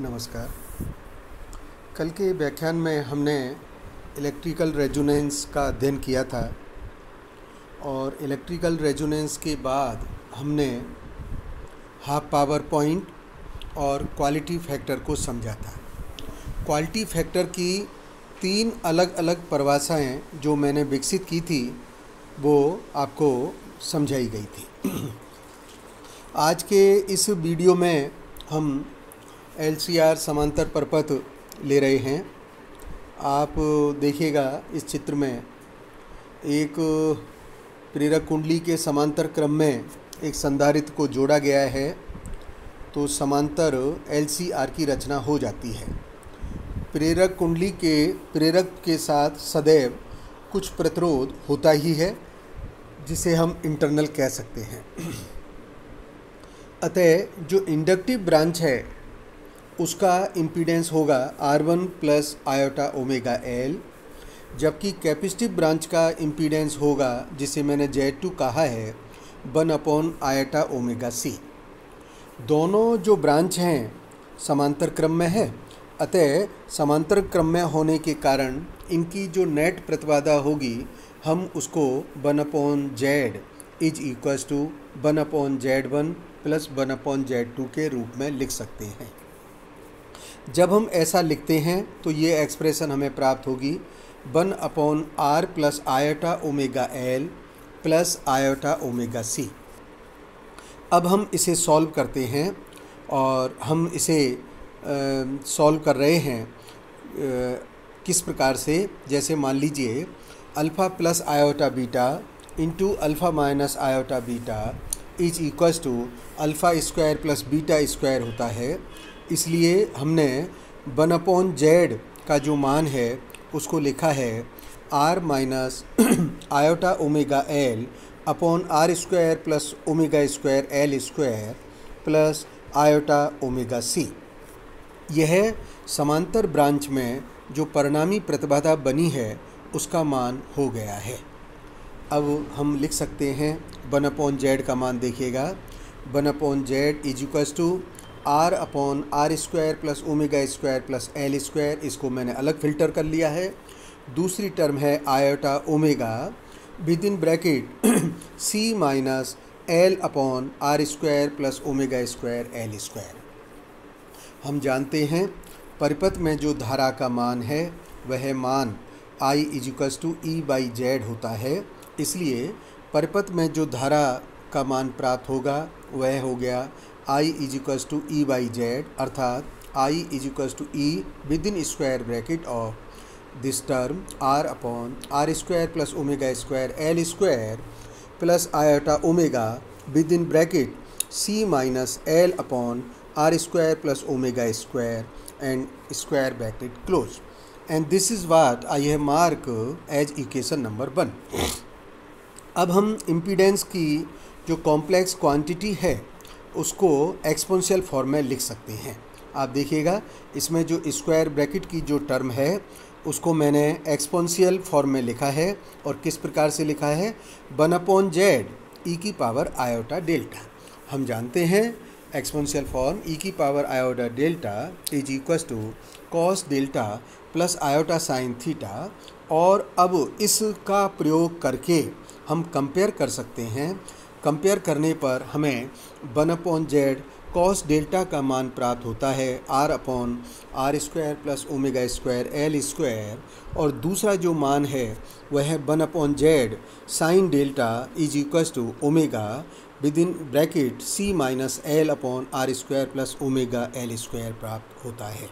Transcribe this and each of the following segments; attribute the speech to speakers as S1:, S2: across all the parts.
S1: नमस्कार। कल के व्याख्यान में हमने इलेक्ट्रिकल रेजोनेंस का अध्ययन किया था और इलेक्ट्रिकल रेजोनेंस के बाद हमने हाफ पावर पॉइंट और क्वालिटी फैक्टर को समझा था। क्वालिटी फैक्टर की 3 अलग अलग परिभाषाएं जो मैंने विकसित की थी वो आपको समझाई गई थी। आज के इस वीडियो में हम LCR समांतर परपथ ले रहे हैं। आप देखिएगा इस चित्र में एक प्रेरक कुंडली के समांतर क्रम में एक संधारित्र को जोड़ा गया है तो समांतर LCR की रचना हो जाती है। प्रेरक कुंडली के प्रेरक के साथ सदैव कुछ प्रतिरोध होता ही है जिसे हम इंटरनल कह सकते हैं। अतः जो इंडक्टिव ब्रांच है उसका इम्पीडेंस होगा R1 plus iota omega L, जबकि कैपेसिटिव ब्रांच का इम्पीडेंस होगा जिसे मैंने Z2 कहा है 1 अपॉन आयोटा ओमेगा C। दोनों जो ब्रांच हैं समांतर क्रम में है, अतः समांतर क्रम में होने के कारण इनकी जो नेट प्रतिबाधा होगी हम उसको 1 upon Z is equals to 1 upon Z1 plus 1 upon Z2 के रूप में लिख सकते हैं। जब हम ऐसा लिखते हैं तो ये एक्सप्रेशन हमें प्राप्त होगी 1 upon R plus iota omega L plus iota omega C। अब हम इसे सॉल्व करते हैं और हम इसे सॉल्व कर रहे हैं किस प्रकार से, जैसे मान लीजिए alpha plus iota beta into alpha minus iota beta is equals to alpha square plus beta square होता है। इसलिए हमने 1 अपॉन Z का जो मान है उसको लिखा है R minus iota omega L upon R square plus omega square L square plus iota omega C। यह समांतर ब्रांच में जो परिणामी प्रतिबाधा बनी है उसका मान हो गया है। अब हम लिख सकते हैं 1 अपॉन Z का मान देखिएगा 1 upon Z is equals to R upon R square plus omega square plus L square. इसको मैंने अलग फ़िल्टर कर लिया है। दूसरी टर्म है iota omega within bracket C minus L upon R square plus omega square L square. हम जानते हैं परिपथ में जो धारा का मान है वह मान I is equals to E by Z होता है। इसलिए परिपथ में जो धारा का मान प्राप्त होगा वह हो गया I is equals to E by Z, अर्थात I is equals to E within square bracket of this term R upon R square plus omega square L square plus iota omega within bracket C minus L upon R square plus omega square and square bracket close. And this is what I have mark as equation number 1। अब हम impedance की जो complex quantity है उसको exponential form में लिख सकते हैं। आप देखिएगा इसमें जो स्क्वायर ब्रैकेट की जो टर्म है उसको मैंने एक्सपोनेंशियल फॉर्म में लिखा है और किस प्रकार से लिखा है 1 अपॉन Z e की पावर आयोटा डेल्टा। हम जानते हैं एक्सपोनेंशियल फॉर्म e की power iota delta is equals to cos delta plus iota sine theta. और अब इसका प्रयोग करके हम कंपेयर कर सकते हैं। कंपेयर करने पर हमें 1 अपॉन Z कॉस डेल्टा का मान प्राप्त होता है R upon R square plus omega square L square, और दूसरा जो मान है वह है 1 upon Z sine delta is equals to omega within bracket C minus L upon R square plus omega L square प्राप्त होता है।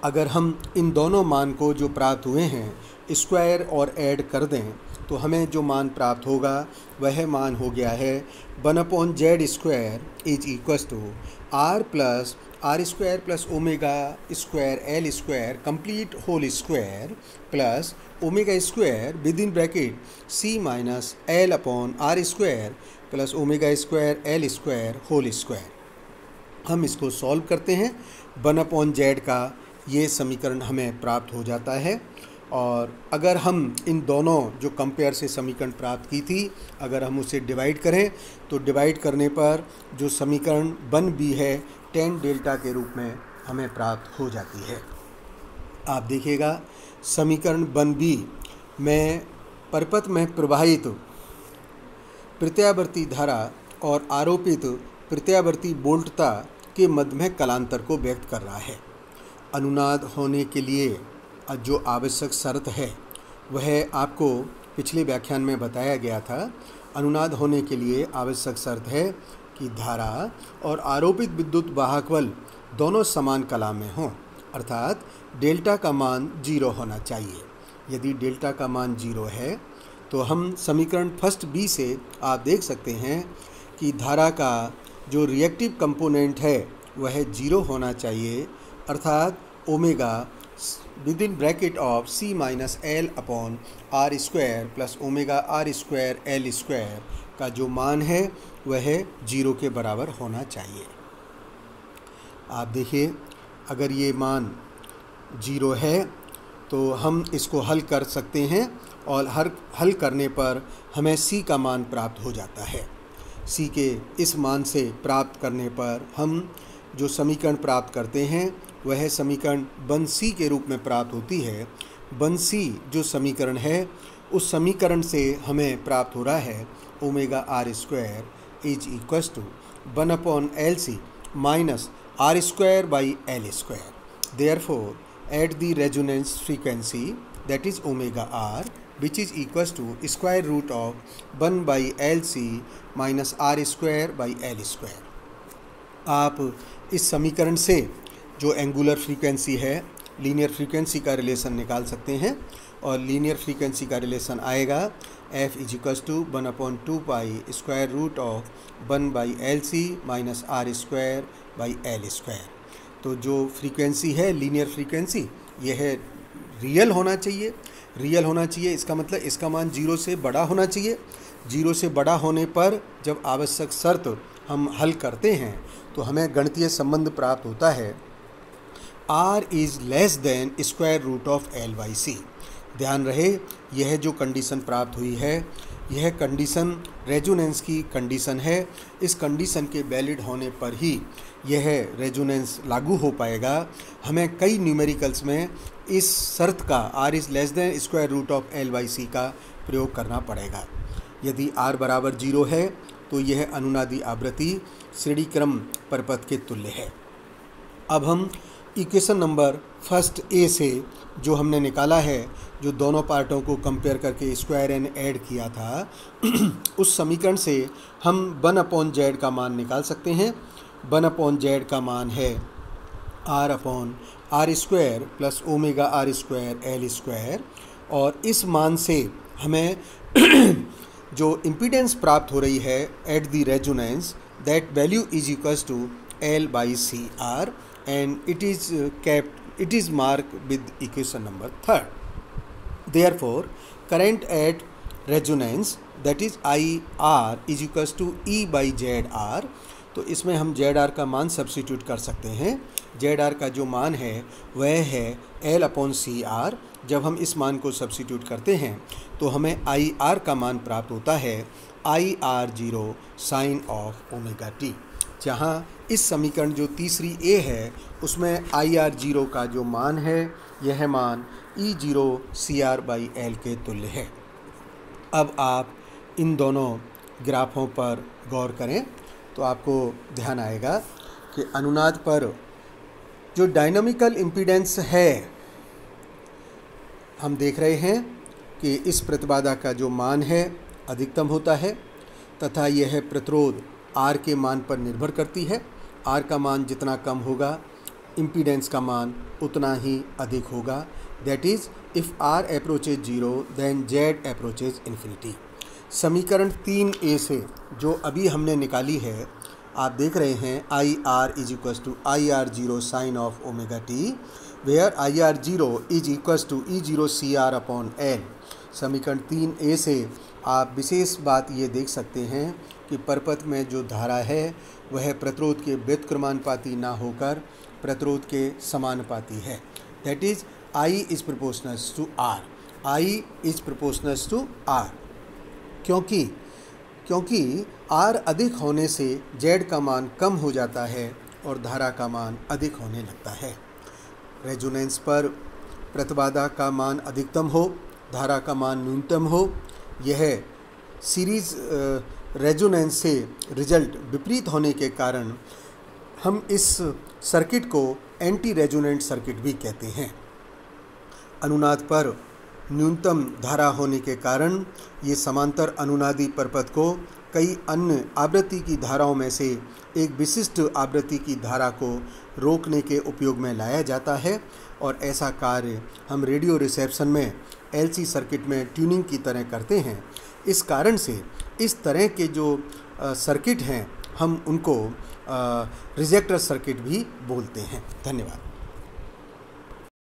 S1: अगर हम इन दोनों मान को जो प्राप्त हुए हैं स्क्वायर और ऐड कर दें तो हमें जो मान प्राप्त होगा वह मान हो गया है 1 upon Z square is equals to R plus R square plus omega square L square complete whole square plus omega square within bracket C minus L upon R square plus omega square L square whole square. हम इसको solve करते हैं 1 upon Z का ये समीकरण हमें प्राप्त हो जाता है। और अगर हम इन दोनों जो कंपेयर से समीकरण प्राप्त की थी अगर हम उसे डिवाइड करें तो डिवाइड करने पर जो समीकरण 1B है tan डेल्टा के रूप में हमें प्राप्त हो जाती है। आप देखिएगा समीकरण 1b में परिपथ में प्रवाहित प्रत्यावर्ती धारा और आरोपित प्रत्यावर्ती वोल्टता के मध्य में कलांतर को व्यक्त कर रहा है। अनुनाद होने के लिए जो आवश्यक शर्त है वह आपको पिछले व्याख्यान में बताया गया था। अनुनाद होने के लिए आवश्यक शर्त है कि धारा और आरोपित विद्युत वाहक बल दोनों समान कला में हों, अर्थात डेल्टा का मान 0 होना चाहिए। यदि डेल्टा का मान 0 है तो हम समीकरण फर्स्ट बी से आप देख सकते हैं कि धारा का जो रिएक्टिव कंपोनेंट है वह 0 होना चाहिए, अर्थात omega within bracket of C minus L upon R square plus omega R square L square का जो मान है वह 0 के बराबर होना चाहिए। आप देखिए अगर ये मान 0 है तो हम इसको हल कर सकते हैं और हल करने पर हमें C का मान प्राप्त हो जाता है। C के इस मान से प्राप्त करने पर हम जो समीकरण प्राप्त करते हैं वह समीकरण 1C के रूप में प्राप्त होती है। 1C जो समीकरण है उस समीकरण से हमें प्राप्त हो रहा है omega R square is equals to 1/LC minus R square by L square. Therefore at the resonance frequency that is omega R which is equals to square root of 1/LC minus r square by l square। आप इस समीकरण से जो angular frequency है linear frequency का relation निकाल सकते हैं और लीनियर फ्रीक्वेंसी का रिलेशन आएगा f is equals to 1/2 square root of 1/LC minus R square by L square. तो जो फ्रीक्वेंसी है लीनियर फ्रीक्वेंसी यह रियल होना चाहिए। रियल होना चाहिए इसका मतलब इसका मान 0 से बड़ा होना चाहिए। 0 से बड़ा होने पर जब आवश्यक शर्त हम हल करते हैं तो हमें गणितीय संबंध प्राप्त होता है r is less than square root of l by C. ध्यान रहे यह जो कंडीशन प्राप्त हुई है यह कंडीशन रेजोनेंस की कंडीशन है। इस कंडीशन के वैलिड होने पर ही यह रेजोनेंस लागू हो पाएगा। हमें कई न्यूमेरिकल्स में इस शर्त का r is less than square root of l by C का प्रयोग करना पड़ेगा। यदि r बराबर 0 है तो यह अनुनादी आवृत्ति श्रेणी क्रम परिपथ के तुल्य है। अब हम इक्वेशन नंबर फर्स्ट ए से जो हमने निकाला है, जो दोनों पार्टों को कंपेयर करके स्क्वायर एंड ऐड किया था उस समीकरण से हम 1/z का मान निकाल सकते हैं। 1/z का मान है r/r square plus omega R square L square. और इस मान से हमें जो इम्पीडेंस प्राप्त हो रही है at the resonance that value is equals to L by CR and it is marked with equation number 3rd. Therefore, current at resonance that is IR is equals to E by ZR। तो इसमें हम ZR का मान substitute कर सकते हैं। ZR का जो मान है वह है L/CR। जब हम इस मान को सब्स्टिट्यूट करते हैं तो हमें IR का मान प्राप्त होता है IR0 sine of omega T. जहाँ इस समीकरण जो तीसरी ए है उसमें IR0 का जो मान है यह मान E0 CR बाई L के तुल्य है। अब आप इन दोनों ग्राफों पर गौर करें तो आपको ध्यान आएगा कि अनुनाद पर जो डायनामिकल इम्पीडेंस है हम देख रहे हैं कि इस प्रतिबाधा का जो मान है अधिकतम होता है तथा यह प्रतिरोध R के मान पर निर्भर करती है। R का मान जितना कम होगा इम्पीडेंस का मान उतना ही अधिक होगा। That is if R approaches 0 then Z approaches infinity. समीकरण 3A से जो अभी हमने निकाली है आप देख रहे हैं IR is equals to IR0 sine of omega T where IR0 is equals to E0 CR upon L। समीकरण 3A से आप विशेष बात ये देख सकते हैं कि परिपथ में जो धारा है वह प्रतिरोध के व्युत्क्रमानुपाती ना होकर प्रतिरोध के समानुपाती है। That is I is proportional to R। I is proportional to R क्योंकि R अधिक होने से Z का मान कम हो जाता है और धारा का मान अधिक होने लगता है। रेजोनेंस पर प्रतिबाधा का मान अधिकतम हो, धारा का मान न्यूनतम हो, यह सीरीज रेजोनेंस से रिजल्ट विपरीत होने के कारण हम इस सर्किट को एंटी रेजोनेंट सर्किट भी कहते हैं। अनुनाद पर न्यूनतम धारा होने के कारण ये समांतर अनुनादी परपथ को कई अन्य आवृत्ति की धाराओं में से एक विशिष्ट आवृत्ति की धारा को रोकने के उपयोग में लाया जाता है और ऐसा कार्य हम रेडियो रिसेप्शन में एलसी सर्किट में ट्यूनिंग की तरह करते हैं। इस कारण से इस तरह के जो सर्किट हैं हम उनको रिजेक्टर सर्किट भी बोलते हैं। धन्यवाद।